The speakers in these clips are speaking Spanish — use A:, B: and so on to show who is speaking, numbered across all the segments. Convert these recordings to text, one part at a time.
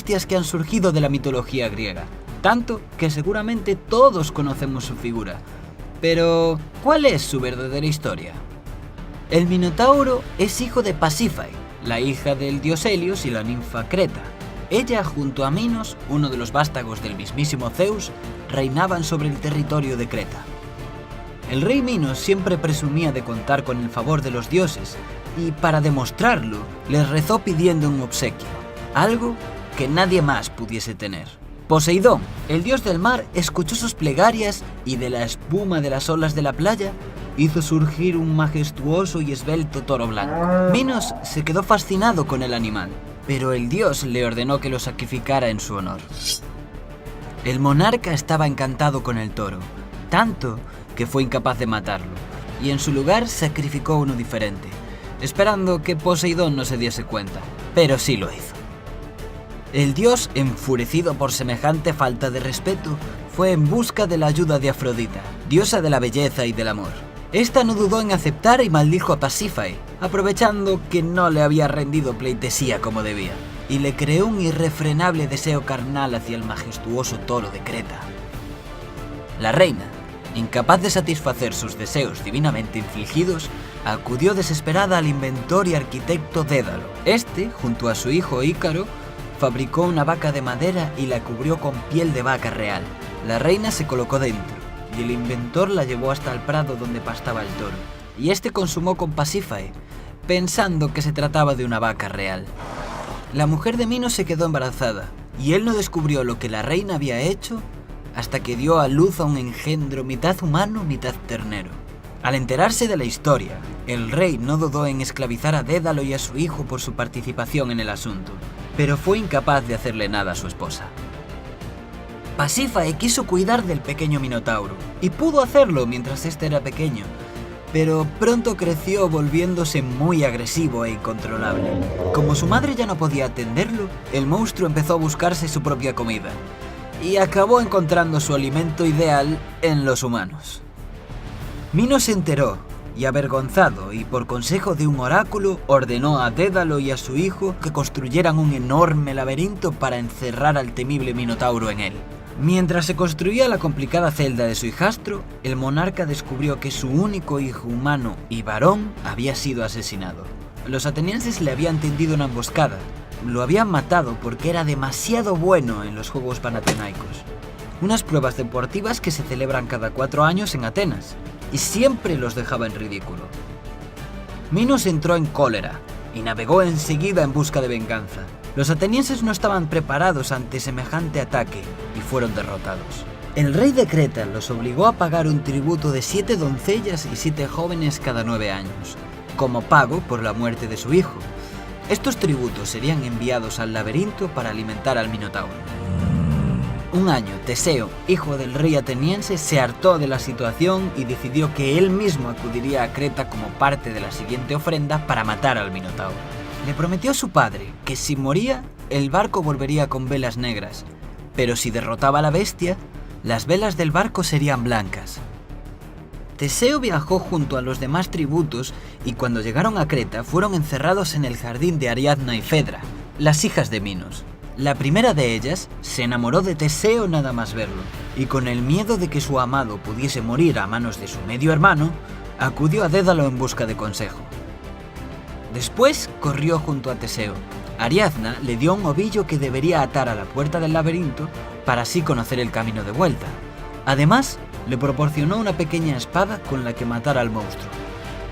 A: bestias que han surgido de la mitología griega, tanto que seguramente todos conocemos su figura. Pero, ¿cuál es su verdadera historia? El Minotauro es hijo de Pasífae, la hija del dios Helios y la ninfa Creta. Ella, junto a Minos, uno de los vástagos del mismísimo Zeus, reinaban sobre el territorio de Creta. El rey Minos siempre presumía de contar con el favor de los dioses, y para demostrarlo, les rezó pidiendo un obsequio, algo que nadie más pudiese tener. Poseidón, el dios del mar, escuchó sus plegarias y de la espuma de las olas de la playa hizo surgir un majestuoso y esbelto toro blanco. Minos se quedó fascinado con el animal, pero el dios le ordenó que lo sacrificara en su honor. El monarca estaba encantado con el toro, tanto que fue incapaz de matarlo, y en su lugar sacrificó uno diferente, esperando que Poseidón no se diese cuenta, pero sí lo hizo. El dios, enfurecido por semejante falta de respeto, fue en busca de la ayuda de Afrodita, diosa de la belleza y del amor. Esta no dudó en aceptar y maldijo a Pasífae, aprovechando que no le había rendido pleitesía como debía, y le creó un irrefrenable deseo carnal hacia el majestuoso toro de Creta. La reina, incapaz de satisfacer sus deseos divinamente infligidos, acudió desesperada al inventor y arquitecto Dédalo. Este, junto a su hijo Ícaro, fabricó una vaca de madera y la cubrió con piel de vaca real. La reina se colocó dentro, y el inventor la llevó hasta el prado donde pastaba el toro, y este consumó con Pasífae, pensando que se trataba de una vaca real. La mujer de Minos se quedó embarazada, y él no descubrió lo que la reina había hecho hasta que dio a luz a un engendro mitad humano, mitad ternero. Al enterarse de la historia, el rey no dudó en esclavizar a Dédalo y a su hijo por su participación en el asunto, pero fue incapaz de hacerle nada a su esposa. Pasífae quiso cuidar del pequeño Minotauro, y pudo hacerlo mientras éste era pequeño, pero pronto creció volviéndose muy agresivo e incontrolable. Como su madre ya no podía atenderlo, el monstruo empezó a buscarse su propia comida, y acabó encontrando su alimento ideal en los humanos. Minos se enteró, y avergonzado y por consejo de un oráculo, ordenó a Dédalo y a su hijo que construyeran un enorme laberinto para encerrar al temible Minotauro en él. Mientras se construía la complicada celda de su hijastro, el monarca descubrió que su único hijo humano y varón había sido asesinado. Los atenienses le habían tendido una emboscada. Lo habían matado porque era demasiado bueno en los Juegos Panatenaicos, unas pruebas deportivas que se celebran cada 4 años en Atenas, y siempre los dejaba en ridículo. Minos entró en cólera y navegó enseguida en busca de venganza. Los atenienses no estaban preparados ante semejante ataque y fueron derrotados. El rey de Creta los obligó a pagar un tributo de 7 doncellas y 7 jóvenes cada 9 años, como pago por la muerte de su hijo. Estos tributos serían enviados al laberinto para alimentar al Minotauro. Un año, Teseo, hijo del rey ateniense, se hartó de la situación y decidió que él mismo acudiría a Creta como parte de la siguiente ofrenda para matar al Minotauro. Le prometió a su padre que si moría, el barco volvería con velas negras, pero si derrotaba a la bestia, las velas del barco serían blancas. Teseo viajó junto a los demás tributos y cuando llegaron a Creta fueron encerrados en el jardín de Ariadna y Fedra, las hijas de Minos. La primera de ellas se enamoró de Teseo nada más verlo, y con el miedo de que su amado pudiese morir a manos de su medio hermano, acudió a Dédalo en busca de consejo. Después corrió junto a Teseo. Ariadna le dio un ovillo que debería atar a la puerta del laberinto para así conocer el camino de vuelta. Además, le proporcionó una pequeña espada con la que matar al monstruo.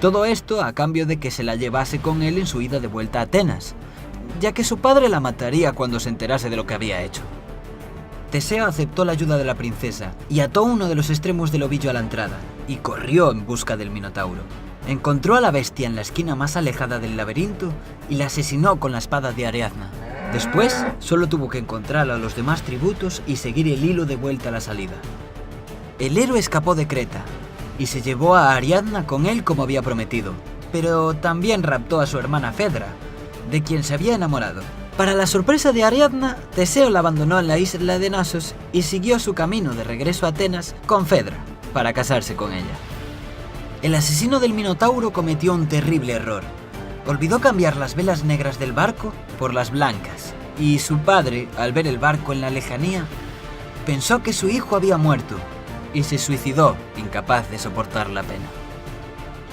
A: Todo esto a cambio de que se la llevase con él en su ida de vuelta a Atenas, ya que su padre la mataría cuando se enterase de lo que había hecho. Teseo aceptó la ayuda de la princesa y ató uno de los extremos del ovillo a la entrada, y corrió en busca del Minotauro. Encontró a la bestia en la esquina más alejada del laberinto y la asesinó con la espada de Ariadna. Después, solo tuvo que encontrar a los demás tributos y seguir el hilo de vuelta a la salida. El héroe escapó de Creta y se llevó a Ariadna con él como había prometido, pero también raptó a su hermana Fedra, de quien se había enamorado. Para la sorpresa de Ariadna, Teseo la abandonó en la isla de Nasos y siguió su camino de regreso a Atenas con Fedra, para casarse con ella. El asesino del Minotauro cometió un terrible error. Olvidó cambiar las velas negras del barco por las blancas, y su padre, al ver el barco en la lejanía, pensó que su hijo había muerto y se suicidó, incapaz de soportar la pena.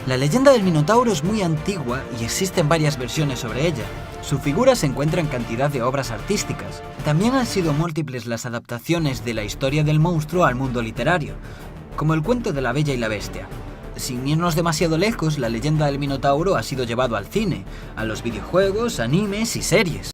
A: La leyenda del Minotauro es muy antigua y existen varias versiones sobre ella. Su figura se encuentra en cantidad de obras artísticas. También han sido múltiples las adaptaciones de la historia del monstruo al mundo literario, como el cuento de la Bella y la Bestia. Sin irnos demasiado lejos, la leyenda del Minotauro ha sido llevado al cine, a los videojuegos, animes y series.